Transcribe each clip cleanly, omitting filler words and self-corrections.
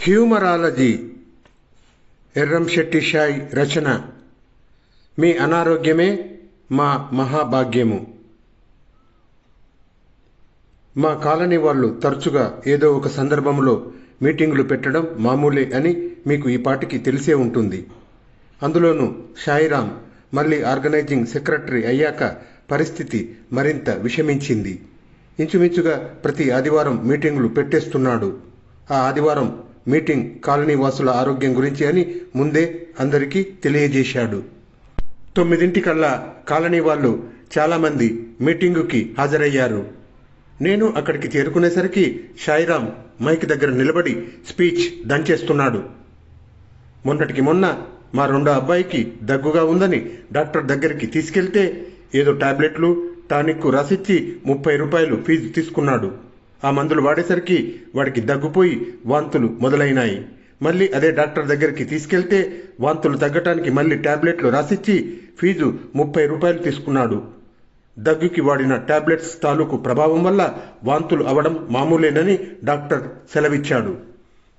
హ్యూమరాలజీ ఎర్రంశెట్టి షాయ్ రచన. మీ అనారోగ్యమే మా మహాభాగ్యము. మా కాలనీ వాళ్ళు తరచుగా ఏదో ఒక సందర్భంలో మీటింగులు పెట్టడం మామూలే అని మీకు ఈ పాటికి తెలిసే ఉంటుంది. అందులోనూ షాయిరాం మళ్ళీ ఆర్గనైజింగ్ సెక్రటరీ అయ్యాక పరిస్థితి మరింత విషమించింది. ఇంచుమించుగా ప్రతి ఆదివారం మీటింగులు పెట్టేస్తున్నాడు. ఆ ఆదివారం మీటింగ్ కాలనీ వాసుల ఆరోగ్యం గురించి అని ముందే అందరికీ తెలియజేశాడు. 9 కాలనీ వాళ్ళు చాలామంది మీటింగుకి హాజరయ్యారు. నేను అక్కడికి చేరుకునేసరికి షాయిరాం మైక్ దగ్గర నిలబడి స్పీచ్ దంచేస్తున్నాడు. మొన్నటికి మొన్న మా రెండో అబ్బాయికి దగ్గుగా ఉందని డాక్టర్ దగ్గరికి తీసుకెళ్తే ఏదో టాబ్లెట్లు టానిక్ రాసిచ్చి 30 రూపాయలు ఫీజు తీసుకున్నాడు. ఆ మందులు వాడేసరికి వాడికి దగ్గుపోయి వాంతులు మొదలైనాయి. మళ్ళీ అదే డాక్టర్ దగ్గరికి తీసుకెళ్తే వాంతులు తగ్గటానికి మళ్ళీ టాబ్లెట్లు రాసిచ్చి ఫీజు 30 రూపాయలు తీసుకున్నాడు. దగ్గుకి వాడిన టాబ్లెట్స్ తాలూకు ప్రభావం వల్ల వాంతులు అవడం మామూలేనని డాక్టర్ సెలవిచ్చాడు.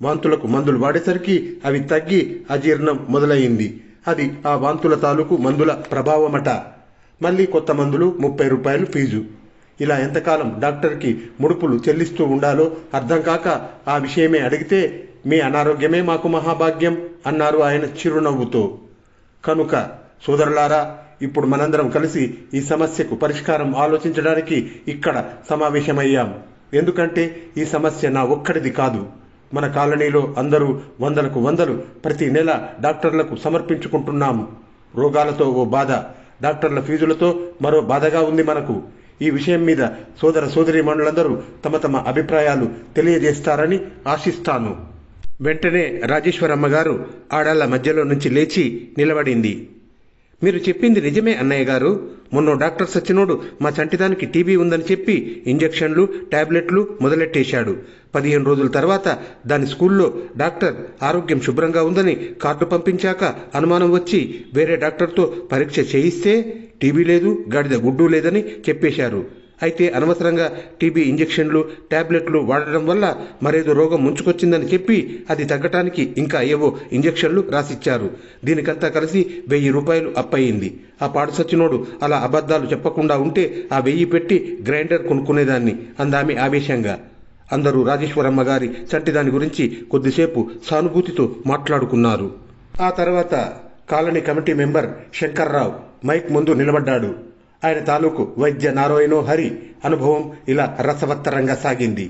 వాంతులకు మందులు వాడేసరికి అవి తగ్గి అజీర్ణం మొదలయ్యింది. అది ఆ వాంతుల తాలూకు మందుల ప్రభావమట. మళ్ళీ కొత్త మందులు 30 రూపాయలు ఫీజు. ఇలా ఎంతకాలం డాక్టర్కి ముడుపులు చెల్లిస్తూ ఉండాలో అర్థం కాక ఆ విషయమే అడిగితే మీ అనారోగ్యమే మాకు మహాభాగ్యం అన్నారు ఆయన చిరునవ్వుతో. కనుక సోదరులారా, ఇప్పుడు మనందరం కలిసి ఈ సమస్యకు పరిష్కారం ఆలోచించడానికి ఇక్కడ సమావేశమయ్యాం. ఎందుకంటే ఈ సమస్య నా ఒక్కడిది కాదు. మన కాలనీలో అందరూ వందలకు వందలు ప్రతి నెల డాక్టర్లకు సమర్పించుకుంటున్నాము. రోగాలతో ఓ బాధ, డాక్టర్ల ఫీజులతో మరో బాధగా ఉంది మనకు. ఈ విషయం మీద సోదర సోదరీమణులందరూ తమ తమ అభిప్రాయాలు తెలియజేస్తారని ఆశిస్తాను. వెంటనే రాజేశ్వరమ్మ గారు ఆడాళ్ల మధ్యలో నుంచి లేచి నిలబడింది. మీరు చెప్పింది నిజమే అన్నయ్య గారు. మొన్న డాక్టర్ సచ్చినోడు మా చంటిదానికి టీబీ ఉందని చెప్పి ఇంజెక్షన్లు టాబ్లెట్లు మొదలెట్టేశాడు. 15 రోజుల తర్వాత దాని స్కూల్లో డాక్టర్ ఆరోగ్యం శుభ్రంగా ఉందని కార్డు పంపించాక అనుమానం వచ్చి వేరే డాక్టర్తో పరీక్ష చేయిస్తే టీబీ లేదు, గాడిద గుడ్డు లేదని చెప్పేశారు. అయితే అనవసరంగా టీబీ ఇంజెక్షన్లు టాబ్లెట్లు వాడడం వల్ల మరేదో రోగం ముంచుకొచ్చిందని చెప్పి అది తగ్గటానికి ఇంకా ఏవో ఇంజెక్షన్లు రాసిచ్చారు. దీనికంతా కలిసి 1000 రూపాయలు అప్పయింది. ఆ పాడు సచ్చినోడు అలా అబద్ధాలు చెప్పకుండా ఉంటే ఆ 1000 పెట్టి గ్రైండర్ కొనుక్కునేదాన్ని అందామి ఆవేశంగా. అందరూ రాజేశ్వరమ్మ గారి చంటిదాని గురించి కొద్దిసేపు సానుభూతితో మాట్లాడుకున్నారు. ఆ తర్వాత colony committee member Shankarrao mic ముందు నిలబడ్డాడు. ఆయన తాలూకు వైద్య నారాయణో హరి అనుభవం ఇలా రసవత్తరంగా సాగింది.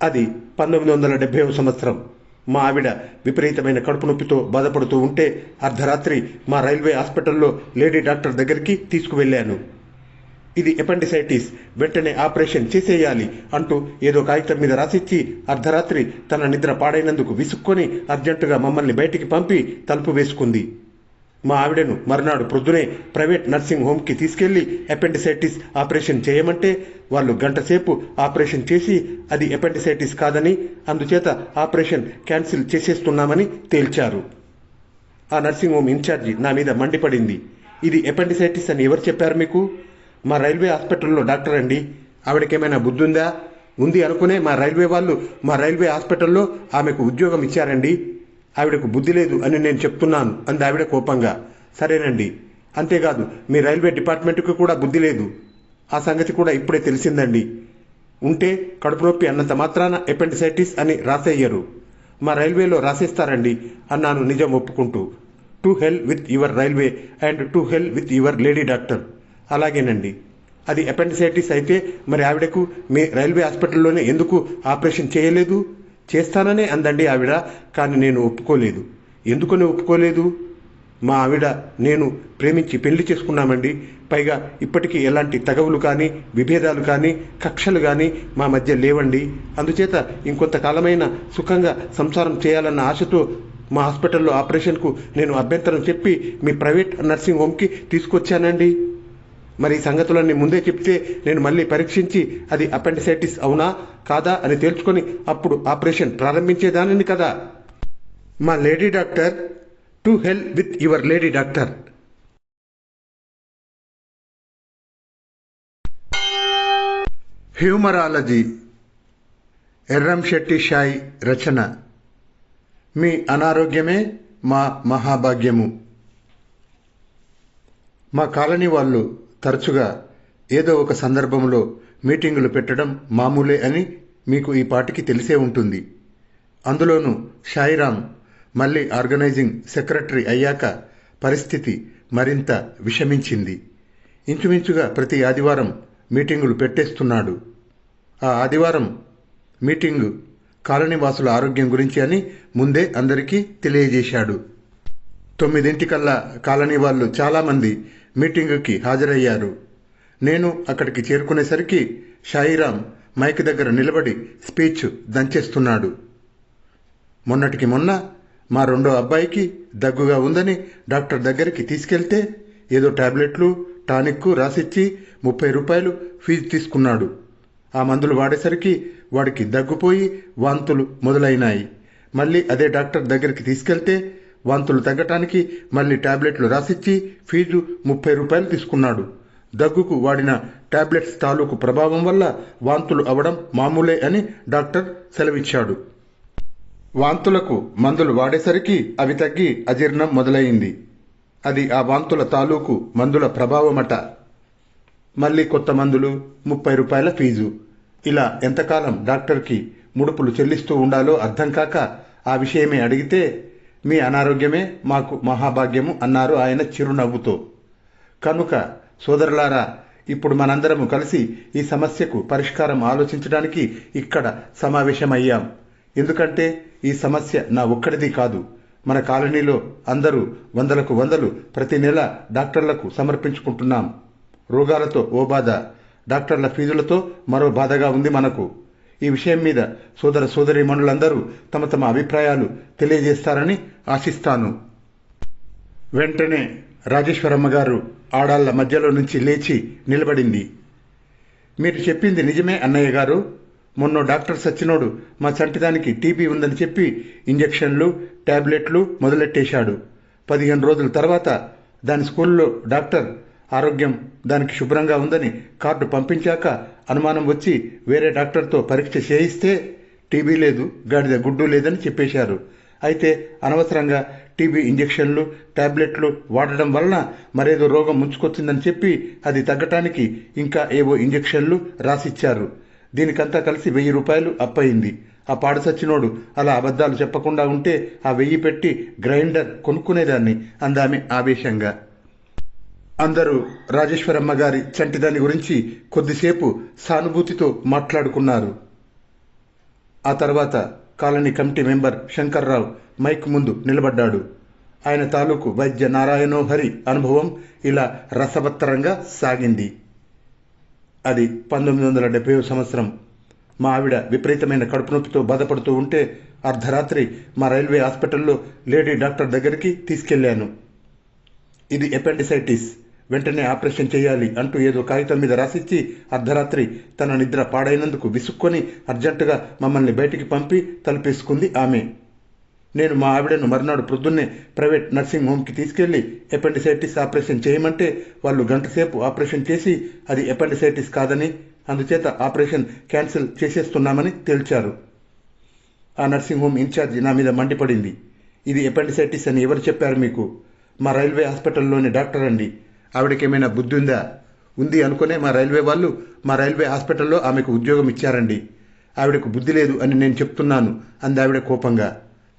అది 1970వ సంవత్సరం. మా ఆవిడ విపరీతమైన కడుపు నొప్పితో బాధపడుతూ ఉంటే అర్ధరాత్రి మా రైల్వే హాస్పిటల్లో లేడీ డాక్టర్ దగ్గరికి తీసుకువెళ్ళాను. ఇది ఎపెండిసైటిస్, వెంటనే ఆపరేషన్ చేసేయాలి అంటూ ఏదో కాగితం మీద రాసిచ్చి అర్ధరాత్రి తన నిద్ర పాడైనందుకు విసుక్కొని అర్జెంటుగా మమ్మల్ని బయటికి పంపి తలుపు వేసుకుంది. మా ఆవిడను మర్నాడు ప్రొద్దునే ప్రైవేట్ నర్సింగ్ హోమ్కి తీసుకెళ్లి ఎపెండిసైటిస్ ఆపరేషన్ చేయమంటే వాళ్ళు గంటసేపు ఆపరేషన్ చేసి అది ఎపెండిసైటిస్ కాదని, అందుచేత ఆపరేషన్ క్యాన్సిల్ చేసేస్తున్నామని తేల్చారు. ఆ నర్సింగ్ హోమ్ ఇన్ఛార్జి నా మీద మండిపడింది. ఇది ఎపెండిసైటిస్ అని ఎవరు చెప్పారు మీకు? మా రైల్వే హాస్పిటల్లో డాక్టర్ అండి. ఆవిడకేమైనా బుద్ధి ఉందా? ఉంది అనుకునే మా రైల్వే వాళ్ళు మా రైల్వే హాస్పిటల్లో ఆమెకు ఉద్యోగం ఇచ్చారండి. ఆవిడకు బుద్ధి లేదు అని నేను చెప్తున్నాను అంది ఆవిడ కోపంగా. సరేనండి, అంతేకాదు మీ రైల్వే డిపార్ట్మెంట్కి కూడా బుద్ధి లేదు. ఆ సంగతి కూడా ఇప్పుడే తెలిసిందండి. ఉంటే కడుపు నొప్పి అన్నంత మాత్రాన ఎపెండిసైటిస్ అని రాసేయ్యరు. మా రైల్వేలో రాసేస్తారండి అన్నాను నిజం ఒప్పుకుంటూ. To hell with your railway and to hell with your lady doctor. అలాగేనండి. అది ఎపెండిసైటిస్ అయితే మరి ఆవిడకు మీ రైల్వే హాస్పిటల్లోనే ఎందుకు ఆపరేషన్ చేయలేదు? చేస్తాననే అందండి ఆవిడ. కానీ నేను ఒప్పుకోలేదు. ఎందుకని ఒప్పుకోలేదు? మా ఆవిడ నేను ప్రేమించి పెళ్లి చేసుకున్నామండి. పైగా ఇప్పటికీ ఎలాంటి తగవులు కానీ విభేదాలు కానీ కక్షలు కానీ మా మధ్య లేవండి. అందుచేత ఇంకొంతకాలమైన సుఖంగా సంసారం చేయాలన్న ఆశతో మా హాస్పిటల్లో ఆపరేషన్కు నేను అభ్యంతరం చెప్పి మీ ప్రైవేట్ నర్సింగ్ హోమ్కి తీసుకొచ్చానండి. మరి ఈ సంగతులన్నీ ముందే చెప్తే నేను మళ్ళీ పరీక్షించి అది అపెండిసైటిస్ అవునా కాదా అని తేల్చుకొని అప్పుడు ఆపరేషన్ ప్రారంభించేదానిని కదా. మా lady doctor, to hell with your lady doctor. Humorology Erramsetti Sai రచన. మీ అనారోగ్యమే మా మహాభాగ్యము. మా కాలనీ వాళ్ళు తరచుగా ఏదో ఒక సందర్భంలో మీటింగులు పెట్టడం మామూలే అని మీకు ఈ పాటికి తెలిసే ఉంటుంది. అందులోనూ షాయిరాం మళ్ళీ ఆర్గనైజింగ్ సెక్రటరీ అయ్యాక పరిస్థితి మరింత విషమించింది. ఇంచుమించుగా ప్రతి ఆదివారం మీటింగులు పెట్టేస్తున్నాడు. ఆ ఆదివారం మీటింగు కాలనీవాసుల ఆరోగ్యం గురించి అని ముందే అందరికీ తెలియజేశాడు. 9 కాలనీ వాళ్ళు చాలామంది మీటింగుకి హాజరయ్యారు. నేను అక్కడికి చేరుకునేసరికి షాయిరాం మైక్ దగ్గర నిలబడి స్పీచ్ దంచేస్తున్నాడు. మొన్నటికి మొన్న మా రెండో అబ్బాయికి దగ్గుగా ఉందని డాక్టర్ దగ్గరికి తీసుకెళ్తే ఏదో టాబ్లెట్లు టానిక్కు రాసిచ్చి 30 రూపాయలు ఫీజు తీసుకున్నాడు. ఆ మందులు వాడేసరికి వాడికి దగ్గుపోయి వాంతులు మొదలైనాయి. మళ్ళీ అదే డాక్టర్ దగ్గరికి తీసుకెళ్తే వాంతులు తగ్గటానికి మళ్ళీ టాబ్లెట్లు రాసిచ్చి ఫీజు 30 రూపాయలు తీసుకున్నాడు. దగ్గుకు వాడిన టాబ్లెట్స్ తాలూకు ప్రభావం వల్ల వాంతులు అవడం మామూలే అని డాక్టర్ సెలవిచ్చాడు. వాంతులకు మందులు వాడేసరికి అవి తగ్గి అజీర్ణం మొదలైంది. అది ఆ వాంతుల తాలూకు మందుల ప్రభావమట. మళ్ళీ కొత్త మందులు, 30 రూపాయల ఫీజు. ఇలా ఎంతకాలం డాక్టర్కి ముడుపులు చెల్లిస్తూ ఉండాలో అర్థం కాక ఆ విషయమే అడిగితే మీ అనారోగ్యమే మాకు మహాభాగ్యము అన్నారు ఆయన చిరునవ్వుతో. కనుక సోదరులారా, ఇప్పుడు మనందరము కలిసి ఈ సమస్యకు పరిష్కారం ఆలోచించడానికి ఇక్కడ సమావేశమయ్యాం. ఎందుకంటే ఈ సమస్య నా ఒక్కడిది కాదు. మన కాలనీలో అందరూ వందలకు వందలు ప్రతి నెల డాక్టర్లకు సమర్పించుకుంటున్నాం. రోగాలతో ఓ బాధ, డాక్టర్ల ఫీజులతో మరో బాధగా ఉంది మనకు. ఈ విషయం మీద సోదర సోదరీమణులందరూ తమ తమ అభిప్రాయాలు తెలియజేస్తారని ఆశిస్తాను. వెంటనే రాజేశ్వరమ్మ గారు ఆడాళ్ల మధ్యలో నుంచి లేచి నిలబడింది. మీరు చెప్పింది నిజమే అన్నయ్య గారు. మొన్న డాక్టర్ సచ్చినోడు మా చంటిదానికి టీబీ ఉందని చెప్పి ఇంజెక్షన్లు టాబ్లెట్లు మొదలెట్టేశాడు. 15 రోజుల తర్వాత దాని స్కూల్లో డాక్టర్ ఆరోగ్యం దానికి శుభ్రంగా ఉందని కార్డు పంపించాక అనుమానం వచ్చి వేరే డాక్టర్తో పరీక్ష చేయిస్తే టీబీ లేదు, గాడిద గుడ్డు లేదని చెప్పేశారు. అయితే అనవసరంగా టీబీ ఇంజెక్షన్లు టాబ్లెట్లు వాడడం వలన మరేదో రోగం ముంచుకొచ్చిందని చెప్పి అది తగ్గటానికి ఇంకా ఏవో ఇంజెక్షన్లు రాసిచ్చారు. దీనికంతా కలిసి 1000 రూపాయలు అప్పయింది. ఆ పాడు సచ్చినోడు అలా అబద్ధాలు చెప్పకుండా ఉంటే ఆ 1000 పెట్టి గ్రైండర్ కొనుక్కునేదాన్ని అందామె ఆవేశంగా. అందరూ రాజేశ్వరమ్మ గారి చంటిదాని గురించి కొద్దిసేపు సానుభూతితో మాట్లాడుకున్నారు. ఆ తర్వాత colony committee member Shankarrao mic ముందు నిలబడ్డాడు. ఆయన తాలూకు వైద్య నారాయణోహరి అనుభవం ఇలా రసవత్తరంగా సాగింది. అది 1970 సంవత్సరం. మా ఆవిడ విపరీతమైన కడుపు నొప్పితో బాధపడుతూ ఉంటే అర్ధరాత్రి మా రైల్వే హాస్పిటల్లో లేడీ డాక్టర్ దగ్గరికి తీసుకెళ్లాను. ఇది ఎపెండిసైటిస్, వెంటనే ఆపరేషన్ చేయాలి అంటూ ఏదో కాగితం మీద రాసిచ్చి అర్ధరాత్రి తన నిద్ర పాడైనందుకు విసుక్కొని అర్జెంటుగా మమ్మల్ని బయటికి పంపి తలుపేసుకుంది ఆమె. నేను మా ఆవిడను మర్నాడు ప్రొద్దున్నే ప్రైవేట్ నర్సింగ్ హోమ్కి తీసుకెళ్లి ఎపెండిసైటిస్ ఆపరేషన్ చేయమంటే వాళ్ళు గంటసేపు ఆపరేషన్ చేసి అది ఎపెండిసైటిస్ కాదని, అందుచేత ఆపరేషన్ క్యాన్సిల్ చేసేస్తున్నామని తేల్చారు. ఆ నర్సింగ్ హోమ్ ఇన్ఛార్జి నా మీద మండిపడింది. ఇది ఎపెండిసైటిస్ అని ఎవరు చెప్పారు మీకు? మా రైల్వే హాస్పిటల్లోని డాక్టర్ అండి. ఆవిడకేమైనా బుద్ధి ఉందా? ఉంది అనుకునే మా రైల్వే వాళ్ళు మా రైల్వే హాస్పిటల్లో ఆమెకు ఉద్యోగం ఇచ్చారండి. ఆవిడకు బుద్ధి లేదు అని నేను చెప్తున్నాను అంది ఆవిడ కోపంగా.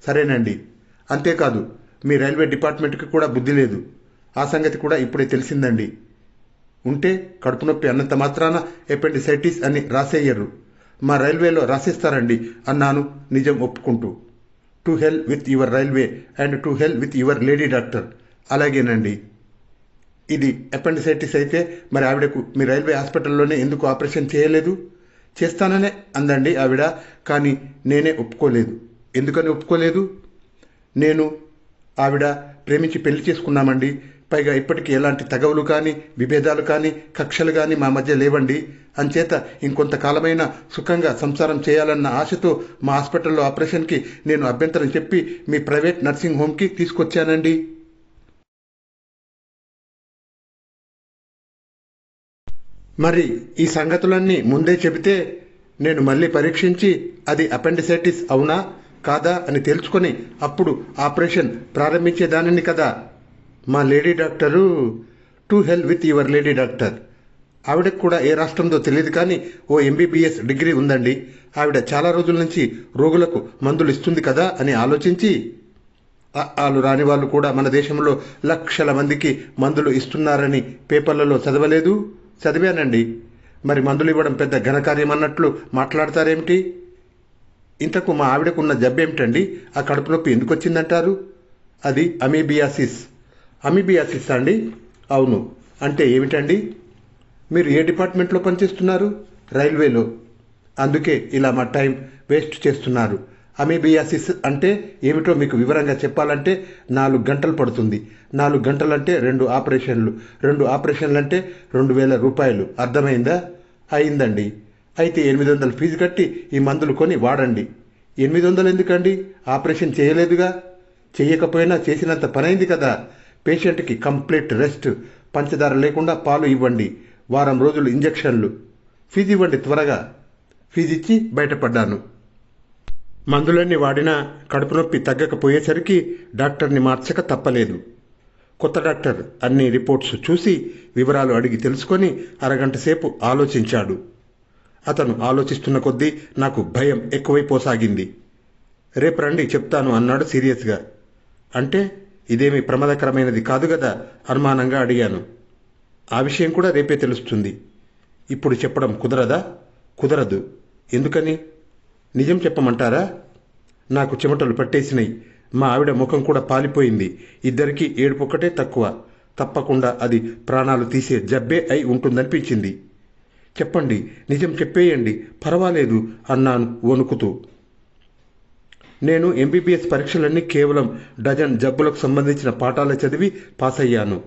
సరేనండి. అంతేకాదు, మీ రైల్వే డిపార్ట్మెంట్కి కూడా బుద్ధి లేదు. ఆ సంగతి కూడా ఇప్పుడే తెలిసిందండి. ఉంటే కడుపు నొప్పి అన్నంత మాత్రాన ఎపెండిసైటిస్ అని రాసేయ్యరు. మా రైల్వేలో రాసేస్తారండి అన్నాను నిజం ఒప్పుకుంటూ. To hell with your railway and to hell with your lady doctor. అలాగేనండి. ఇది ఎపెండిసైటిస్ అయితే మరి ఆవిడకు మీ రైల్వే హాస్పిటల్లోనే ఎందుకు ఆపరేషన్ చేయలేదు? చేస్తాననే అందండి ఆవిడ. కానీ నేనే ఒప్పుకోలేదు. ఎందుకని ఒప్పుకోలేదు? నేను ఆవిడ ప్రేమించి పెళ్లి చేసుకున్నామండి. పైగా ఇప్పటికీ ఎలాంటి తగవులు కానీ విభేదాలు కానీ కక్షలు కానీ మా మధ్య లేవండి. అంచేత ఇంకొంతకాలమైనా సుఖంగా సంసారం చేయాలన్న ఆశతో మా హాస్పిటల్లో ఆపరేషన్కి నేను అభ్యంతరం చెప్పి మీ ప్రైవేట్ నర్సింగ్ హోమ్కి తీసుకొచ్చానండి. మరి ఈ సంగతులన్నీ ముందే చెబితే నేను మళ్ళీ పరీక్షించి అది అపెండిసైటిస్ అవునా కాదా అని తెలుసుకొని అప్పుడు ఆపరేషన్ ప్రారంభించేదానిని కదా. మా lady doctor, to hell with your lady doctor, ఆవిడకు కూడా ఏ రాష్ట్రందో తెలియదు కానీ ఓ ఎంబీబీఎస్ డిగ్రీ ఉందండి. ఆవిడ చాలా రోజుల నుంచి రోగులకు మందులు ఇస్తుంది కదా అని ఆలోచించి, వాళ్ళు రాని వాళ్ళు కూడా మన దేశంలో లక్షల మందికి మందులు ఇస్తున్నారని పేపర్లలో చదవలేదు? చదివానండి. మరి మందులు ఇవ్వడం పెద్ద ఘనకార్యం అన్నట్లు మాట్లాడతారేమిటి? ఇంతకు మా ఆవిడకున్న జబ్బేమిటండి? ఆ కడుపు నొప్పి ఎందుకు వచ్చిందంటారు? అది అమీబియాసిస్. అమీబియాసిస్ అండి? అవును. అంటే ఏమిటండి? మీరు ఏ డిపార్ట్మెంట్లో పనిచేస్తున్నారు? రైల్వేలో. అందుకే ఇలా మా టైం వేస్ట్ చేస్తున్నారు. అమీబియాసిస్ అంటే ఏమిటో మీకు వివరంగా చెప్పాలంటే 4 గంటలు పడుతుంది. 4 గంటలంటే 2 ఆపరేషన్లు. 2 ఆపరేషన్లు అంటే 2000 రూపాయలు. అర్థమైందా? అయిందండి. అయితే 800 ఫీజు కట్టి ఈ మందులు కొని వాడండి. 800 ఎందుకండి? ఆపరేషన్ చేయలేదుగా. చేయకపోయినా చేసినంత పనైంది కదా. పేషెంట్కి కంప్లీట్ రెస్ట్, పంచదార లేకుండా పాలు ఇవ్వండి, వారం రోజులు ఇంజెక్షన్లు. ఫీజు ఇవ్వండి త్వరగా. ఫీజు ఇచ్చి బయటపడ్డాను. మందులన్నీ వాడినా కడుపు నొప్పి తగ్గకపోయేసరికి డాక్టర్ని మార్చక తప్పలేదు. కొత్త డాక్టర్ అన్ని రిపోర్ట్స్ చూసి వివరాలు అడిగి తెలుసుకొని అరగంట సేపు ఆలోచించాడు. అతను ఆలోచిస్తున్న కొద్దీ నాకు భయం ఎక్కువైపోసాగింది. రేపు రండి చెప్తాను అన్నాడు సీరియస్గా. అంటే ఇదేమీ ప్రమాదకరమైనది కాదు కదా? అనుమానంగా అడిగాను. ఆ విషయం కూడా రేపే తెలుస్తుంది. ఇప్పుడు చెప్పడం కుదరదా? కుదరదు. ఎందుకని? నిజం చెప్పమంటారా? నాకు చెమటలు పట్టేసినాయి. మా ఆవిడ ముఖం కూడా పాలిపోయింది. ఇద్దరికీ ఏడుపొక్కటే తక్కువ. తప్పకుండా అది ప్రాణాలు తీసే జబ్బే అయి ఉంటుందనిపించింది. చెప్పండి, నిజం చెప్పేయండి, పర్వాలేదు అన్నాను వణుకుతూ. నేను ఎంబీబీఎస్ పరీక్షలన్నీ కేవలం డజన్ జబ్బులకు సంబంధించిన పాఠాలు చదివి పాస్ అయ్యాను.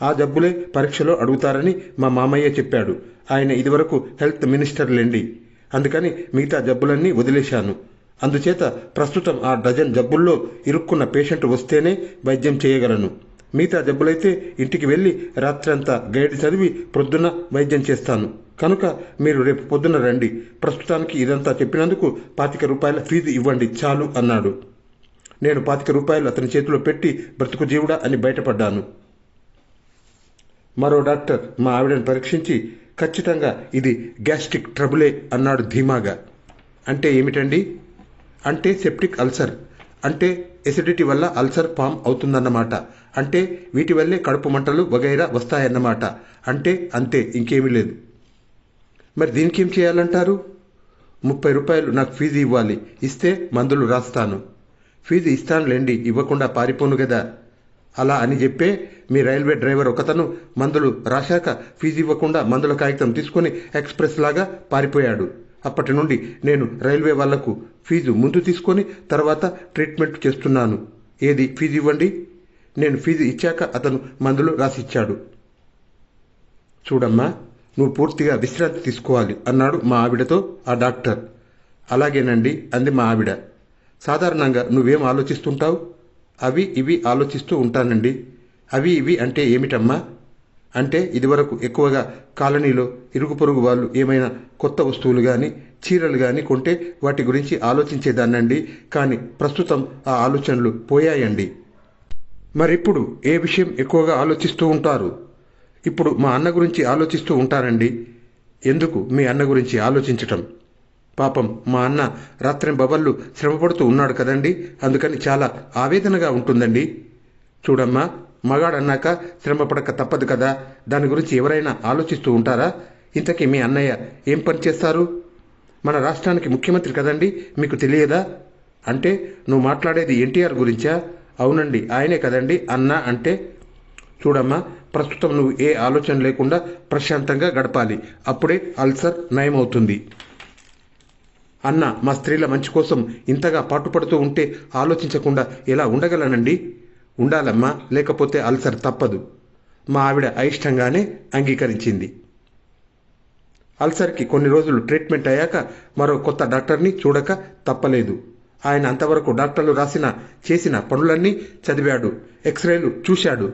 ఆ జబ్బులే పరీక్షలో అడుగుతారని మా మామయ్య చెప్పాడు. ఆయన ఇదివరకు హెల్త్ మినిస్టర్లేండి. అందుకని మిగతా జబ్బులన్నీ వదిలేశాను. అందుచేత ప్రస్తుతం ఆ డజన్ జబ్బుల్లో ఇరుక్కున్న పేషెంట్ వస్తేనే వైద్యం చేయగలను. మిగతా జబ్బులైతే ఇంటికి వెళ్ళి రాత్రంతా గైడ్ చదివి ప్రొద్దున వైద్యం చేస్తాను. కనుక మీరు రేపు పొద్దున రండి. ప్రస్తుతానికి ఇదంతా చెప్పినందుకు 25 రూపాయల ఫీజు ఇవ్వండి చాలు అన్నాడు. నేను 25 రూపాయలు అతని చేతిలో పెట్టి బ్రతుకు జీవుడా అని బయటపడ్డాను. మరో డాక్టర్ మా ఆవిడను పరీక్షించి ఖచ్చితంగా ఇది గ్యాస్ట్రిక్ ట్రబులే అన్నాడు ధీమాగా. అంటే ఏమిటండి? అంటే సెప్టిక్ అల్సర్. అంటే ఎసిడిటీ వల్ల అల్సర్ ఫామ్ అవుతుందన్నమాట. అంటే వీటి వల్లే కడుపు మంటలు వగైరా వస్తాయన్నమాట. అంటే అంతే, ఇంకేమీ లేదు. మరి దీనికి ఏం చేయాలంటారు? 30 రూపాయలు నాకు ఫీజు ఇవ్వాలి. ఇస్తే మందులు రాస్తాను. ఫీజు ఇస్తానులేండి, ఇవ్వకుండా పారిపోను కదా. అలా అని చెప్పే మీ రైల్వే డ్రైవర్ ఒకతను మందులు రాశాక ఫీజు ఇవ్వకుండా మందుల కాగితం తీసుకొని ఎక్స్ప్రెస్ లాగా పారిపోయాడు. అప్పటి నుండి నేను రైల్వే వాళ్లకు ఫీజు ముందు తీసుకొని తర్వాత ట్రీట్మెంట్ చేస్తున్నాను. ఏది ఫీజు ఇవ్వండి. నేను ఫీజు ఇచ్చాక అతను మందులు రాసిచ్చాడు. చూడమ్మా, నువ్వు పూర్తిగా విశ్రాంతి తీసుకోవాలి అన్నాడు మా ఆవిడతో ఆ డాక్టర్. అలాగేనండి అంది మా ఆవిడ. సాధారణంగా నువ్వేం ఆలోచిస్తుంటావు? అవి ఇవి ఆలోచిస్తూ ఉంటానండి. అవి ఇవి అంటే ఏమిటమ్మా? అంటే ఇదివరకు ఎక్కువగా కాలనీలో ఇరుగు పొరుగు వాళ్ళు ఏమైనా కొత్త వస్తువులు కానీ చీరలు కానీ కొంటే వాటి గురించి ఆలోచించేదాన్నండి. కానీ ప్రస్తుతం ఆ ఆలోచనలు పోయాయండి. మరిప్పుడు ఏ విషయం ఎక్కువగా ఆలోచిస్తూ ఉంటారు? ఇప్పుడు మా అన్న గురించి ఆలోచిస్తూ ఉంటారండి. ఎందుకు మీ అన్న గురించి ఆలోచించటం? పాపం మా అన్న రాత్రింబవళ్ళు శ్రమపడుతూ ఉన్నాడు కదండి. అందుకని చాలా ఆవేదనగా ఉంటుందండి. చూడమ్మా, మగాడన్నాక శ్రమ పడక తప్పదు కదా. దాని గురించి ఎవరైనా ఆలోచిస్తూ ఉంటారా? ఇంతకీ మీ అన్నయ్య ఏం పని చేస్తారు? మన రాష్ట్రానికి ముఖ్యమంత్రి కదండి, మీకు తెలియదా? అంటే నువ్వు మాట్లాడేది ఎన్టీఆర్ గురించా? అవునండి, ఆయనే కదండి అన్న అంటే. చూడమ్మా, ప్రస్తుతం నువ్వు ఏ ఆలోచన లేకుండా ప్రశాంతంగా గడపాలి. అప్పుడే అల్సర్ నయమవుతుంది. అన్న మా స్త్రీల మంచి కోసం ఇంతగా పాటుపడుతూ ఉంటే ఆలోచించకుండా ఎలా ఉండగలనండి? ఉండాలమ్మా, లేకపోతే అల్సర్ తప్పదు. మా ఆవిడ అయిష్టంగానే అంగీకరించింది. అల్సర్కి కొన్ని రోజులు ట్రీట్మెంట్ అయ్యాక మరో కొత్త డాక్టర్ని చూడక తప్పలేదు. ఆయన అంతవరకు డాక్టర్లు చేసిన పనులన్నీ చదివాడు, ఎక్స్రేలు చూశాడు.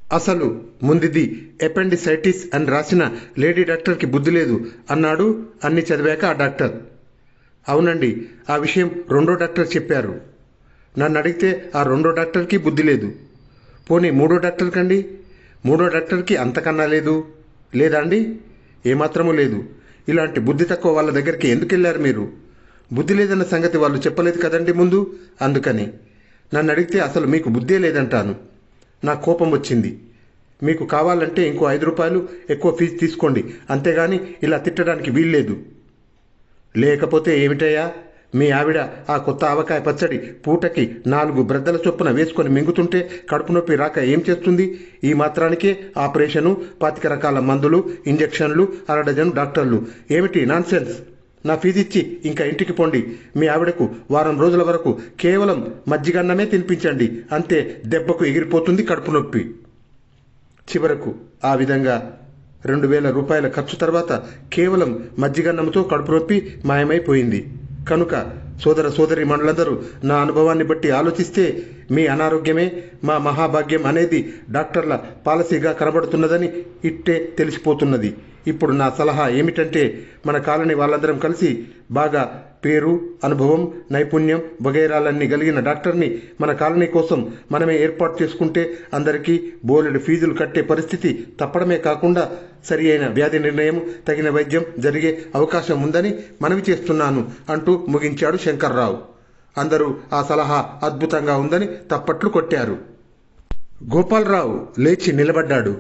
అసలు ముందిది ఎపెండిసైటిస్ అని రాసిన లేడీ డాక్టర్కి బుద్ధి లేదు అన్నాడు అన్ని చదివాక ఆ డాక్టర్. అవునండి, ఆ విషయం రెండో డాక్టర్ చెప్పారు. నన్ను అడిగితే ఆ రెండో డాక్టర్కి బుద్ధి లేదు. పోనీ మూడో డాక్టర్ కండి, మూడో డాక్టర్కి అంతకన్నా లేదు. లేదా అండి? ఏమాత్రమూ లేదు. ఇలాంటి బుద్ధి తక్కువ వాళ్ళ దగ్గరికి ఎందుకు వెళ్ళారు మీరు? బుద్ధి లేదన్న సంగతి వాళ్ళు చెప్పలేదు కదండి ముందు, అందుకని. నన్ను అడిగితే అసలు మీకు బుద్ధే లేదంటాను. నాకు కోపం వచ్చింది. మీకు కావాలంటే ఇంకో 5 రూపాయలు ఎక్కువ ఫీజు తీసుకోండి, అంతేగాని ఇలా తిట్టడానికి వీల్లేదు. లేకపోతే ఏమిటయ్యా, మీ ఆవిడ ఆ కొత్త ఆవకాయ పచ్చడి పూటకి 4 బ్రద్దల చొప్పున వేసుకొని మింగుతుంటే కడుపు నొప్పి రాక ఏం చేస్తుంది? ఈ మాత్రానికే ఆపరేషను, 25 రకాల మందులు, ఇంజెక్షన్లు, 1 డజను డాక్టర్లు. ఏమిటి నాన్సెన్స్? నా ఫీజు ఇచ్చి ఇంకా ఇంటికి పోండి. మీ ఆవిడకు వారం రోజుల వరకు కేవలం మజ్జిగన్నమే తినిపించండి, అంతే. దెబ్బకు ఎగిరిపోతుంది కడుపు నొప్పి. చివరకు ఆ విధంగా 2000 రూపాయల ఖర్చు తర్వాత కేవలం మజ్జిగన్నంతో కడుపు నొప్పి మాయమైపోయింది. కనుక సోదర సోదరి మండలందరూ నా అనుభవాన్ని బట్టి ఆలోచిస్తే మీ అనారోగ్యమే మా మహాభాగ్యం అనేది డాక్టర్ల పాలసీగా కనబడుతున్నదని ఇట్టే తెలిసిపోతున్నది. ఇప్పుడు నా సలహా ఏమిటంటే, మన కాలనీ వాళ్ళందరం కలిసి బాగా పేరు, అనుభవం, నైపుణ్యం వగైరాలన్నీ కలిగిన డాక్టర్ని మన కాలనీ కోసం మనమే ఏర్పాటు చేసుకుంటే అందరికీ బోలెడు ఫీజులు కట్టే పరిస్థితి తప్పడమే కాకుండా సరి అయిన వ్యాధి నిర్ణయం, తగిన వైద్యం జరిగే అవకాశం ఉందని మనవి చేస్తున్నాను అంటూ ముగించాడు శంకర్రావు. అందరూ ఆ సలహా అద్భుతంగా ఉందని తప్పట్లు కొట్టారు. గోపాలరావు లేచి నిలబడ్డాడు.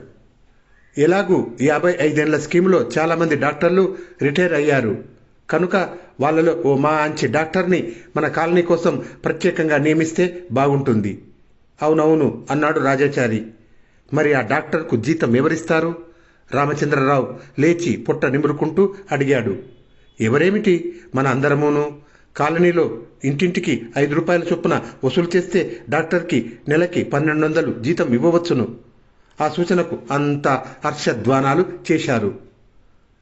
ఎలాగూ 55 ఏళ్ల స్కీములో చాలామంది డాక్టర్లు రిటైర్ అయ్యారు కనుక వాళ్ళలో ఓ మంచి డాక్టర్ని మన కాలనీ కోసం ప్రత్యేకంగా నియమిస్తే బాగుంటుంది. అవునవును అన్నాడు రాజాచారి. మరి ఆ డాక్టర్కు జీతం ఎవరిస్తారు? రామచంద్రరావు లేచి పొట్ట నిమురుకుంటూ అడిగాడు. ఎవరేమిటి, మన అందరమును. కాలనీలో ఇంటింటికి 5 రూపాయల చొప్పున వసూలు చేస్తే డాక్టర్కి నెలకి 1200 జీతం ఇవ్వవచ్చును. ఆ సూచనకు అంతా హర్షధ్వానాలు చేశారు.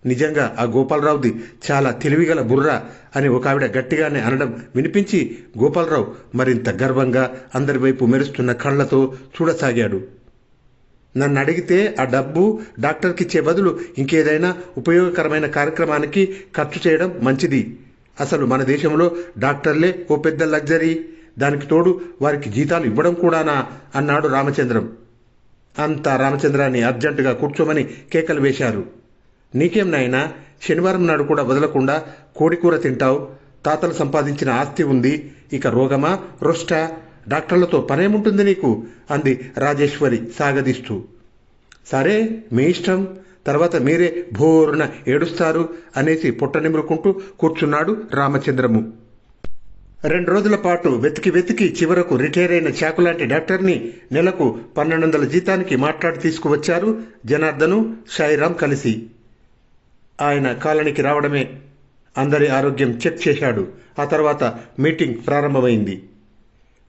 నిజంగా ఆ గోపాలరావుది చాలా తెలివిగల బుర్ర అని ఒక ఆవిడ గట్టిగానే అనడం వినిపించి గోపాలరావు మరింత గర్వంగా అందరి వైపు మెరుస్తున్న కళ్ళతో చూడసాగాడు. నన్ను అడిగితే ఆ డబ్బు డాక్టర్కిచ్చే బదులు ఇంకేదైనా ఉపయోగకరమైన కార్యక్రమానికి ఖర్చు చేయడం మంచిది. అసలు మన దేశంలో డాక్టర్లే ఓ పెద్ద లగ్జరీ, దానికి తోడు వారికి జీతాలు ఇవ్వడం కూడానా అన్నాడు రామచంద్రం. అంతా రామచంద్రాన్ని అర్జెంటుగా కూర్చోమని కేకలు వేశారు. నీకేం నాయనా, శనివారం నాడు కూడా వదలకుండా కోడికూర తింటావు. తాతలు సంపాదించిన ఆస్తి ఉంది, ఇక రోగమా రొష్టా? డాక్టర్లతో పనేముంటుంది నీకు అంది రాజేశ్వరి సాగదీస్తూ. సరే మీ ఇష్టం, తర్వాత మీరే భోరున ఏడుస్తారు అనేసి పొట్ట నిమురుకుంటూ కూర్చున్నాడు రామచంద్రము. 2 రోజుల పాటు వెతికి చివరకు రిటైర్ అయిన చాకులాంటి డాక్టర్ని నెలకు 1200 జీతానికి మాట్లాడి తీసుకువచ్చారు జనార్దను, సాయిరాం కలిసి. ఆయన కాలనీకి రావడమే అందరి ఆరోగ్యం చెక్ చేశాడు. ఆ తర్వాత మీటింగ్ ప్రారంభమైంది.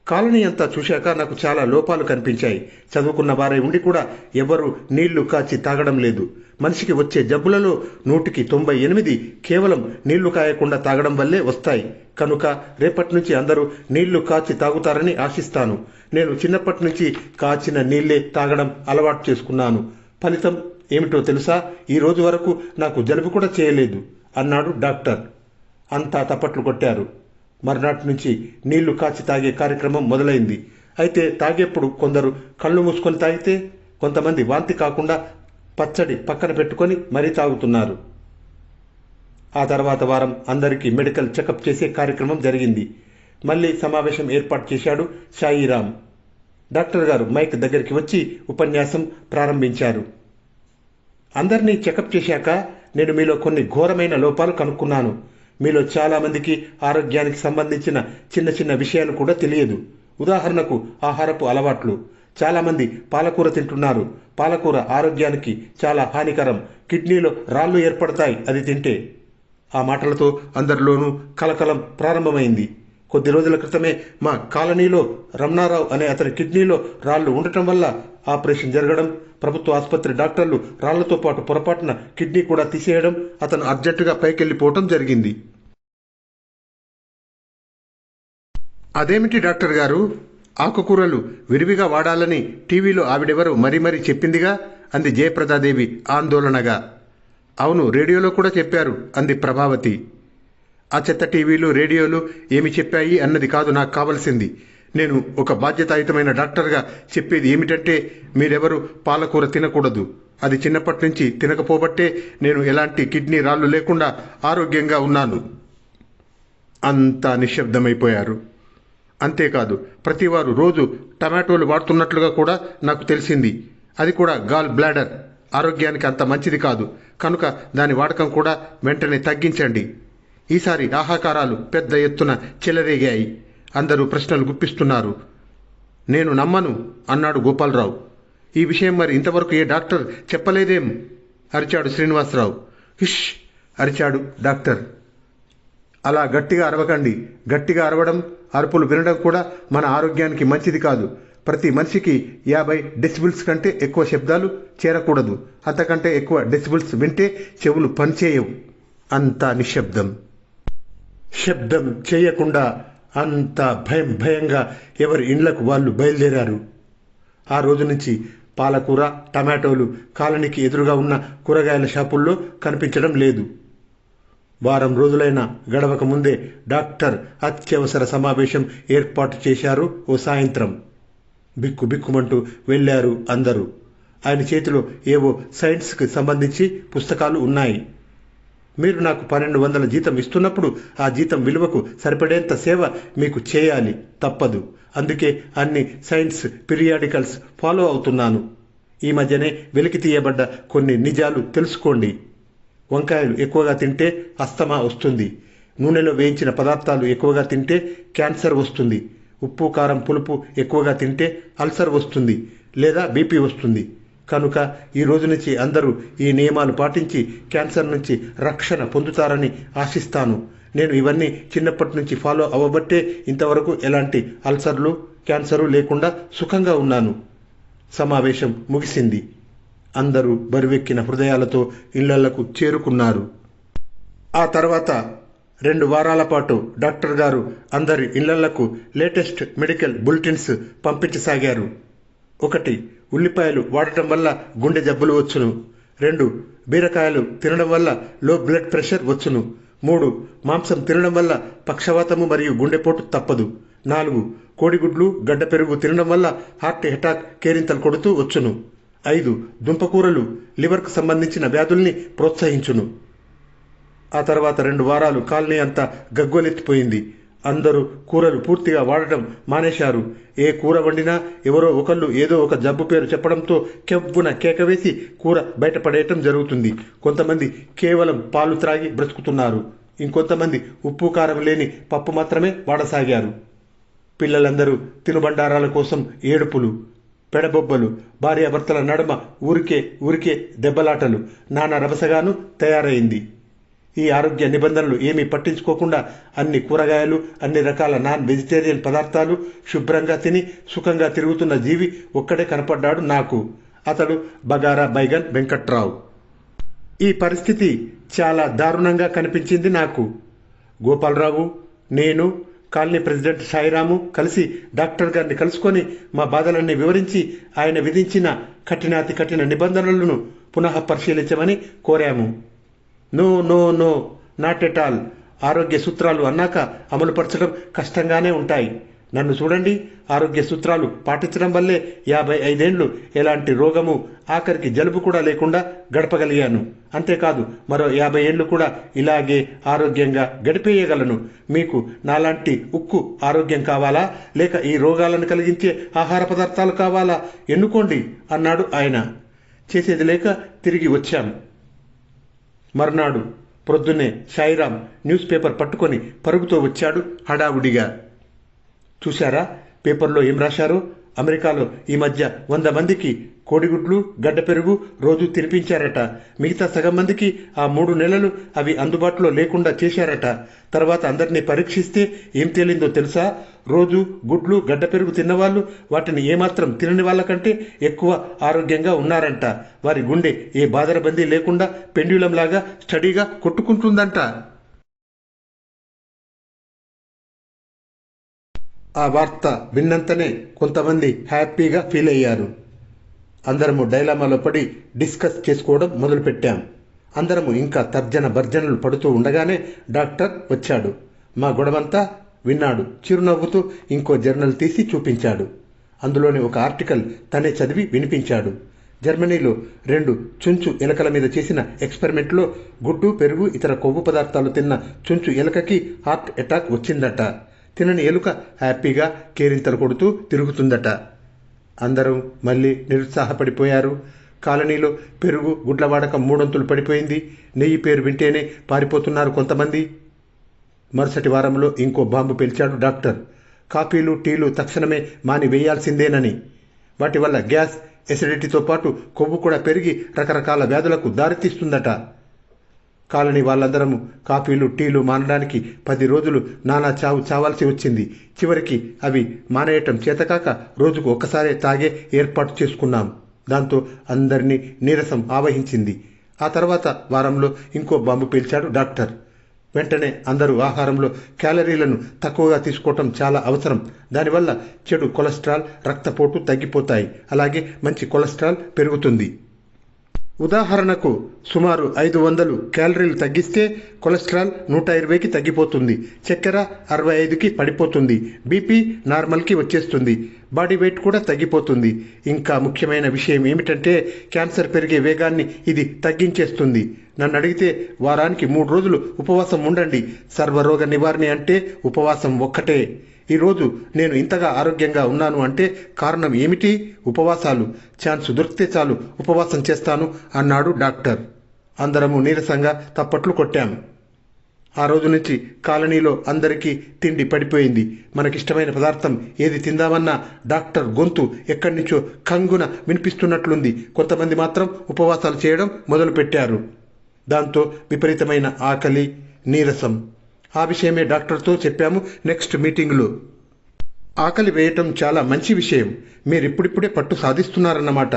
కాలనీ అంతా చూశాక నాకు చాలా లోపాలు కనిపించాయి. చదువుకున్న వారై ఉండి కూడా ఎవరు నీళ్లు కాచి తాగడం లేదు. మనిషికి వచ్చే జబ్బులలో 100కి 98 కేవలం నీళ్లు కాయకుండా తాగడం వల్లే వస్తాయి. కనుక రేపటి నుంచి అందరూ నీళ్లు కాచి తాగుతారని ఆశిస్తాను. నేను చిన్నప్పటి నుంచి కాచిన నీళ్లే తాగడం అలవాటు చేసుకున్నాను. ఫలితం ఏమిటో తెలుసా? ఈ రోజు వరకు నాకు జలుబు కూడా చేయలేదు అన్నాడు డాక్టర్. అంతా తప్పట్లు కొట్టారు. మర్నాటి నుంచి నీళ్లు కాచి తాగే కార్యక్రమం మొదలైంది. అయితే తాగేప్పుడు కొందరు కళ్ళు మూసుకొని తాగితే, కొంతమంది వాంతి కాకుండా పచ్చడి పక్కన పెట్టుకొని మరీ తాగుతున్నారు. ఆ తర్వాత వారం అందరికీ మెడికల్ చెకప్ చేసే కార్యక్రమం జరిగింది. మళ్ళీ సమావేశం ఏర్పాటు చేశాడు సాయిరాం. డాక్టర్ గారు మైక్ దగ్గరికి వచ్చి ఉపన్యాసం ప్రారంభించారు. అందరినీ చెకప్ చేశాక నేను మీలో కొన్ని ఘోరమైన లోపాలు కనుక్కున్నాను. మీలో చాలామందికి ఆరోగ్యానికి సంబంధించిన చిన్న విషయాలు కూడా తెలియదు. ఉదాహరణకు ఆహారపు అలవాట్లు. చాలామంది పాలకూర తింటున్నారు. పాలకూర ఆరోగ్యానికి చాలా హానికరం. కిడ్నీలో రాళ్ళు ఏర్పడతాయి అది తింటే. ఆ మాటలతో అందరిలోనూ కలకలం ప్రారంభమైంది. కొద్ది రోజుల క్రితమే మా కాలనీలో రమణారావు అనే అతని కిడ్నీలో రాళ్లు ఉండటం వల్ల ఆపరేషన్ జరగడం, ప్రభుత్వ ఆసుపత్రి డాక్టర్లు రాళ్లతో పాటు పొరపాటున కిడ్నీ కూడా తీసేయడం, అతను అర్జెంటుగా పైకెళ్ళిపోవటం జరిగింది. అదేమిటి డాక్టర్ గారు, ఆకుకూరలు విరివిగా వాడాలని టీవీలో ఆవిడెవరో మరీ మరీ చెప్పిందిగా అంది జయప్రదాదేవి ఆందోళనగా. అవును, రేడియోలో కూడా చెప్పారు అంది ప్రభావతి. ఆ చెత్త టీవీలు రేడియోలు ఏమి చెప్పాయి అన్నది కాదు నాకు కావలసింది. నేను ఒక బాధ్యతాయుతమైన డాక్టర్గా చెప్పేది ఏమిటంటే మీరెవరూ పాలకూర తినకూడదు. అది చిన్నప్పటి నుంచి తినకపోబట్టే నేను ఎలాంటి కిడ్నీ రాళ్ళు లేకుండా ఆరోగ్యంగా ఉన్నాను. అంతా నిశ్శబ్దమైపోయారు. అంతేకాదు, ప్రతివారు రోజు టమాటోలు వాడుతున్నట్లుగా కూడా నాకు తెలిసింది. అది కూడా గాల్ బ్లాడర్ ఆరోగ్యానికి అంత మంచిది కాదు కనుక దాని వాడకం కూడా వెంటనే తగ్గించండి. ఈసారి ఆహాకారాలు పెద్ద ఎత్తున చెలరేగాయి. అందరూ ప్రశ్నలు గుప్పిస్తున్నారు. నేను నమ్మను అన్నాడు గోపాలరావు. ఈ విషయం మరి ఇంతవరకు ఏ డాక్టర్ చెప్పలేదేం అరిచాడు శ్రీనివాసరావు. హిష్ అరిచాడు డాక్టర్. అలా గట్టిగా అరవకండి. గట్టిగా అరవడం, అరుపులు వినడం కూడా మన ఆరోగ్యానికి మంచిది కాదు. ప్రతి మనిషికి 50 డెసిబిల్స్ కంటే ఎక్కువ శబ్దాలు చేరకూడదు. అంతకంటే ఎక్కువ డెసిబిల్స్ వింటే చెవులు పనిచేయవు. అంతా నిశ్శబ్దం. శబ్దం చేయకుండా అంతా భయం భయంగా ఎవరి ఇండ్లకు వాళ్ళు బయలుదేరారు. ఆ రోజు నుంచి పాలకూర, టమాటోలు కాలనీకి ఎదురుగా ఉన్న కూరగాయల షాపుల్లో కనిపించడం లేదు. వారం రోజులైనా గడవక ముందే డాక్టర్ అత్యవసర సమావేశం ఏర్పాటు చేశారు. ఓ సాయంత్రం బిక్కు బిక్కుమంటూ వెళ్ళారు అందరూ. ఆయన చేతిలో ఏవో సైన్స్కి సంబంధించి పుస్తకాలు ఉన్నాయి. మీరు నాకు 1200 జీతం ఇస్తున్నప్పుడు ఆ జీతం విలువకు సరిపడేంత సేవ మీకు చేయాలి, తప్పదు. అందుకే అన్ని సైన్స్ పీరియాడికల్స్ ఫాలో అవుతున్నాను. ఈ మధ్యనే వెలికి తీయబడ్డ కొన్ని నిజాలు తెలుసుకోండి. వంకాయలు ఎక్కువగా తింటే అస్తమా వస్తుంది. నూనెలో వేయించిన పదార్థాలు ఎక్కువగా తింటే క్యాన్సర్ వస్తుంది. ఉప్పు, కారం, పులుపు ఎక్కువగా తింటే అల్సర్ వస్తుంది లేదా బీపీ వస్తుంది. కనుక ఈ రోజు నుంచి అందరూ ఈ నియమాలు పాటించి క్యాన్సర్ నుంచి రక్షణ పొందుతారని ఆశిస్తాను. నేను ఇవన్నీ చిన్నప్పటి నుంచి ఫాలో అవ్వబట్టే ఇంతవరకు ఎలాంటి అల్సర్లు, క్యాన్సరు లేకుండా సుఖంగా ఉన్నాను. సమావేశం ముగిసింది. అందరూ బరువెక్కిన హృదయాలతో ఇళ్లకు చేరుకున్నారు. ఆ తర్వాత 2 వారాల పాటు డాక్టర్ గారు అందరి ఇళ్లకు లేటెస్ట్ మెడికల్ బులెటిన్స్ పంపించసాగారు. 1. ఉల్లిపాయలు వాడటం వల్ల గుండె జబ్బులు వచ్చును. 2. బీరకాయలు తినడం వల్ల లో బ్లడ్ ప్రెషర్ వచ్చును. 3. మాంసం తినడం వల్ల పక్షవాతము మరియు గుండెపోటు తప్పదు. 4. కోడిగుడ్లు, గడ్డ పెరుగు తినడం వల్ల హార్ట్ అటాక్ కేరింతలు కొడుతూ వచ్చును. 5. దుంపకూరలు లివర్కు సంబంధించిన వ్యాధుల్ని ప్రోత్సహించును. ఆ తర్వాత 2 వారాలు కాలనీ అంతా గగ్గోలెత్తిపోయింది. అందరూ కూరలు పూర్తిగా వాడటం మానేశారు. ఏ కూర వండినా ఎవరో ఒకళ్ళు ఏదో ఒక జబ్బు పేరు చెప్పడంతో కెవ్వున కేకవేసి కూర బయటపడేయటం జరుగుతుంది. కొంతమంది కేవలం పాలు త్రాగి బ్రతుకుతున్నారు. ఇంకొంతమంది ఉప్పు కారం లేని పప్పు మాత్రమే వాడసాగారు. పిల్లలందరూ తినుబండారాల కోసం ఏడుపులు, పెడబొబ్బలు, భార్యాభర్తల నడుమ ఊరికే దెబ్బలాటలు, నానా రభసగాను తయారైంది. ఈ ఆరోగ్య నిబంధనలు ఏమీ పట్టించుకోకుండా అన్ని కూరగాయలు, అన్ని రకాల నాన్ వెజిటేరియన్ పదార్థాలు శుభ్రంగా తిని సుఖంగా తిరుగుతున్న జీవి ఒక్కడే కనపడ్డాడు నాకు. అతడు బగారా బైగన్ వెంకట్రావు. ఈ పరిస్థితి చాలా దారుణంగా కనిపించింది నాకు. గోపాలరావు, నేను, కాలనీ ప్రెసిడెంట్ సాయిరాము కలిసి డాక్టర్ గారిని కలుసుకొని మా బాధలన్నీ వివరించి ఆయన విధించిన కఠినాతి కఠిన నిబంధనలను పునః పరిశీలించమని కోరాము. No no no, not at all. ఆరోగ్య సూత్రాలు అన్నాక అమలుపరచడం కష్టంగానే ఉంటాయి. నన్ను చూడండి, ఆరోగ్య సూత్రాలు పాటించడం వల్లే 55 ఏళ్లు ఎలాంటి రోగము, ఆఖరికి జలుబు కూడా లేకుండా గడపగలిగాను. అంతేకాదు మరో 50 ఏళ్లు కూడా ఇలాగే ఆరోగ్యంగా గడిపేయగలను. మీకు నాలాంటి ఉక్కు ఆరోగ్యం కావాలా, లేక ఈ రోగాలను కలిగించే ఆహార పదార్థాలు కావాలా? ఎన్నుకోండి అన్నాడు ఆయన. చేసేది లేక తిరిగి వచ్చాం. మర్నాడు ప్రొద్దున్నే సాయిరాం న్యూస్ పేపర్ పట్టుకొని పరుగుతో వచ్చాడు హడావుడిగా. చూశారా పేపర్లో ఏం రాశారో? అమెరికాలో ఈ మధ్య 100 మందికి కోడిగుడ్లు, గడ్డ పెరుగు రోజు తినిపించారట. మిగతా సగం మందికి ఆ 3 నెలలు అవి అందుబాటులో లేకుండా చేశారట. తర్వాత అందరినీ పరీక్షిస్తే ఏం తేలిందో తెలుసా? రోజు గుడ్లు, గడ్డ పెరుగు తిన్నవాళ్ళు వాటిని ఏమాత్రం తినని వాళ్ళకంటే ఎక్కువ ఆరోగ్యంగా ఉన్నారంట. వారి గుండె ఏ బాదరబందీ లేకుండా పెండ్యులంలాగా స్టడీగా కొట్టుకుంటుందంట. ఆ వార్త విన్నంతనే కొంతమంది హ్యాపీగా ఫీల్ అయ్యారు. అందరము డైలామాలో పడి డిస్కస్ చేసుకోవడం మొదలుపెట్టాం. అందరము ఇంకా తర్జన భర్జనలు పడుతూ ఉండగానే డాక్టర్ వచ్చాడు. మా గొడవంతా విన్నాడు. చిరునవ్వుతూ ఇంకో జర్నల్ తీసి చూపించాడు. అందులోని ఒక ఆర్టికల్ తనే చదివి వినిపించాడు. జర్మనీలో 2 చుంచు ఎలకల మీద చేసిన ఎక్స్పెరిమెంట్లో గుడ్డు, పెరుగు, ఇతర కొవ్వు పదార్థాలు తిన్న చుంచు ఎలకకి హార్ట్ అటాక్ వచ్చిందట. తినని ఎలుక హ్యాపీగా కేరింతలు కొడుతూ తిరుగుతుందట. అందరూ మళ్ళీ నిరుత్సాహపడిపోయారు. కాలనీలో పెరుగు, గుడ్ల వాడకం 3 వంతులు పడిపోయింది. నెయ్యి పేరు వింటేనే పారిపోతున్నారు కొంతమంది. మరుసటి వారంలో ఇంకో బాంబు పేల్చాడు డాక్టర్. కాఫీలు, టీలు తక్షణమే మాని వేయాల్సిందేనని. వాటి వల్ల గ్యాస్, ఎసిడిటీతో పాటు కొవ్వు కూడా పెరిగి రకరకాల వ్యాధులకు దారితీస్తుందట. కాలనీ వాళ్ళందరము కాఫీలు, టీలు మానడానికి 10 రోజులు నానా చావు చావాల్సి వచ్చింది. చివరికి అవి మానేయటం చేతకాక రోజుకు ఒక్కసారే తాగే ఏర్పాటు చేసుకున్నాం. దాంతో అందరినీ నీరసం ఆవహించింది. ఆ తర్వాత వారంలో ఇంకో బాంబు పేల్చాడు డాక్టర్. వెంటనే అందరూ ఆహారంలో క్యాలరీలను తక్కువగా తీసుకోవటం చాలా అవసరం. దానివల్ల చెడు కొలెస్ట్రాల్, రక్తపోటు తగ్గిపోతాయి. అలాగే మంచి కొలెస్ట్రాల్ పెరుగుతుంది. ఉదాహరణకు సుమారు 500 క్యాలరీలు తగ్గిస్తే కొలెస్ట్రాల్ 120కి తగ్గిపోతుంది. చక్కెర 65కి పడిపోతుంది. బీపీ నార్మల్కి వచ్చేస్తుంది. బాడీ వెయిట్ కూడా తగ్గిపోతుంది. ఇంకా ముఖ్యమైన విషయం ఏమిటంటే క్యాన్సర్ పెరిగే వేగాన్ని ఇది తగ్గించేస్తుంది. నన్ను అడిగితే వారానికి 3 రోజులు ఉపవాసం ఉండండి. సర్వరోగ నివారణ అంటే ఉపవాసం ఒక్కటే. ఈరోజు నేను ఇంతగా ఆరోగ్యంగా ఉన్నాను అంటే కారణం ఏమిటి? ఉపవాసాలు. ఛాన్స్ దొరికితే చాలు ఉపవాసం చేస్తాను అన్నాడు డాక్టర్. అందరము నీరసంగా తప్పట్లు కొట్టాము. ఆ రోజు నుంచి కాలనీలో అందరికీ తిండి పడిపోయింది. మనకిష్టమైన పదార్థం ఏది తిందామన్నా డాక్టర్ గొంతు ఎక్కడి నుంచో కంగున వినిపిస్తున్నట్లుంది. కొంతమంది మాత్రం ఉపవాసాలు చేయడం మొదలుపెట్టారు. దాంతో విపరీతమైన ఆకలి, నీరసం. ఆ విషయమే డాక్టర్తో చెప్పాము నెక్స్ట్ మీటింగ్లో. ఆకలి వేయటం చాలా మంచి విషయం. మీరిప్పుడిప్పుడే పట్టు సాధిస్తున్నారన్నమాట.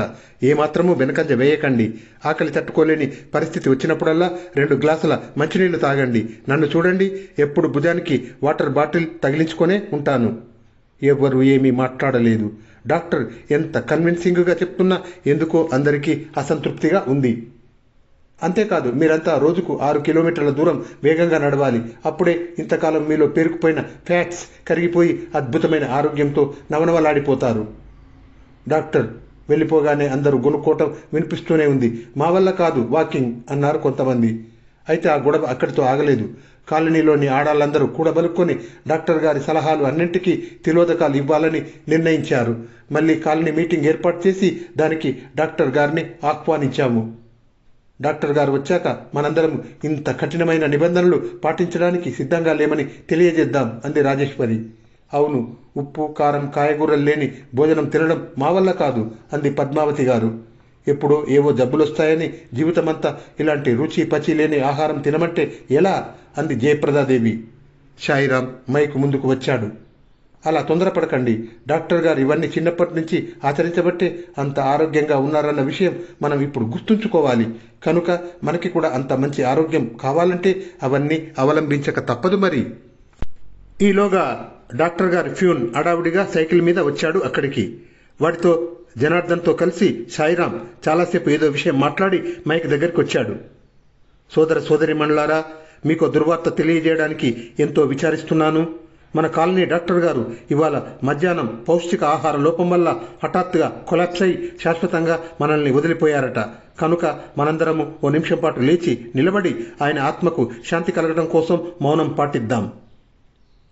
ఏమాత్రమూ వెనకంజ వేయకండి. ఆకలి తట్టుకోలేని పరిస్థితి వచ్చినప్పుడల్లా 2 గ్లాసుల మంచినీళ్లు తాగండి. నన్ను చూడండి, ఎప్పుడు భుజానికి వాటర్ బాటిల్ తగిలించుకొనే ఉంటాను. ఎవ్వరూ ఏమీ మాట్లాడలేదు. డాక్టర్ ఎంత కన్విన్సింగ్గా చెప్తున్నా ఎందుకో అందరికీ అసంతృప్తిగా ఉంది. అంతేకాదు, మీరంతా రోజుకు 6 కిలోమీటర్ల దూరం వేగంగా నడవాలి. అప్పుడే ఇంతకాలం మీలో పేరుకుపోయిన ఫ్యాట్స్ కరిగిపోయి అద్భుతమైన ఆరోగ్యంతో నవనవలాడిపోతారు. డాక్టర్ వెళ్ళిపోగానే అందరూ గొనుక్కోవటం వినిపిస్తూనే ఉంది. మా వల్ల కాదు వాకింగ్ అన్నారు కొంతమంది. అయితే ఆ గొడవ అక్కడితో ఆగలేదు. కాలనీలోని ఆడాళ్ళందరూ కూడబలుక్కొని డాక్టర్ గారి సలహాలు అన్నింటికీ తిలోదకాలు ఇవ్వాలని నిర్ణయించారు. మళ్ళీ కాలనీ మీటింగ్ ఏర్పాటు చేసి దానికి డాక్టర్ గారిని ఆహ్వానించాము. డాక్టర్ గారు వచ్చాక మనందరం ఇంత కఠినమైన నిబంధనలు పాటించడానికి సిద్ధంగా లేమని తెలియజేద్దాం అంది రాజేశ్వరి. అవును, ఉప్పు, కారం, కాయగూరలు లేని భోజనం తినడం మా వల్ల కాదు అంది పద్మావతి గారు. ఎప్పుడో ఏవో జబ్బులొస్తాయని జీవితమంతా ఇలాంటి రుచి పచి లేని ఆహారం తినమంటే ఎలా అంది జయప్రదాదేవి. సాయిరాం మైకు ముందుకు వచ్చాడు. అలా తొందరపడకండి. డాక్టర్ గారు ఇవన్నీ చిన్నప్పటి నుంచి ఆచరించబట్టే అంత ఆరోగ్యంగా ఉన్నారన్న విషయం మనం ఇప్పుడు గుర్తుంచుకోవాలి. కనుక మనకి కూడా అంత మంచి ఆరోగ్యం కావాలంటే అవన్నీ అవలంబించక తప్పదు మరి. ఈలోగా డాక్టర్ గారి ఫ్యూన్ అడావుడిగా సైకిల్ మీద వచ్చాడు అక్కడికి. వాడితో జనార్దన్తో కలిసి సాయిరాం చాలాసేపు ఏదో విషయం మాట్లాడి మైక్ దగ్గరికి వచ్చాడు. సోదర సోదరిమణులారా, మీకు దుర్వార్త తెలియజేయడానికి ఎంతో విచారిస్తున్నాను. మన కాలనీ డాక్టర్ గారు ఇవాళ మధ్యాహ్నం పౌష్టిక ఆహార లోపం వల్ల హఠాత్తుగా కొలాప్స్ అయి శాశ్వతంగా మనల్ని వదిలిపోయారట. కనుక మనందరము ఓ నిమిషం పాటు లేచి నిలబడి ఆయన ఆత్మకు శాంతి కలగడం కోసం మౌనం పాటిద్దాం.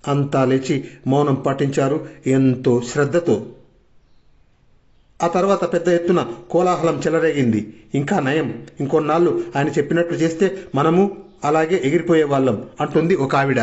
అంతా లేచి మౌనం పాటించారు ఎంతో శ్రద్ధతో. ఆ తర్వాత పెద్ద ఎత్తున కోలాహలం చెలరేగింది. ఇంకా నయం, ఇంకొన్నాళ్ళు ఆయన చెప్పినట్లు చేస్తే మనము అలాగే ఎగిరిపోయే వాళ్ళం అంటుంది ఒక ఆవిడ.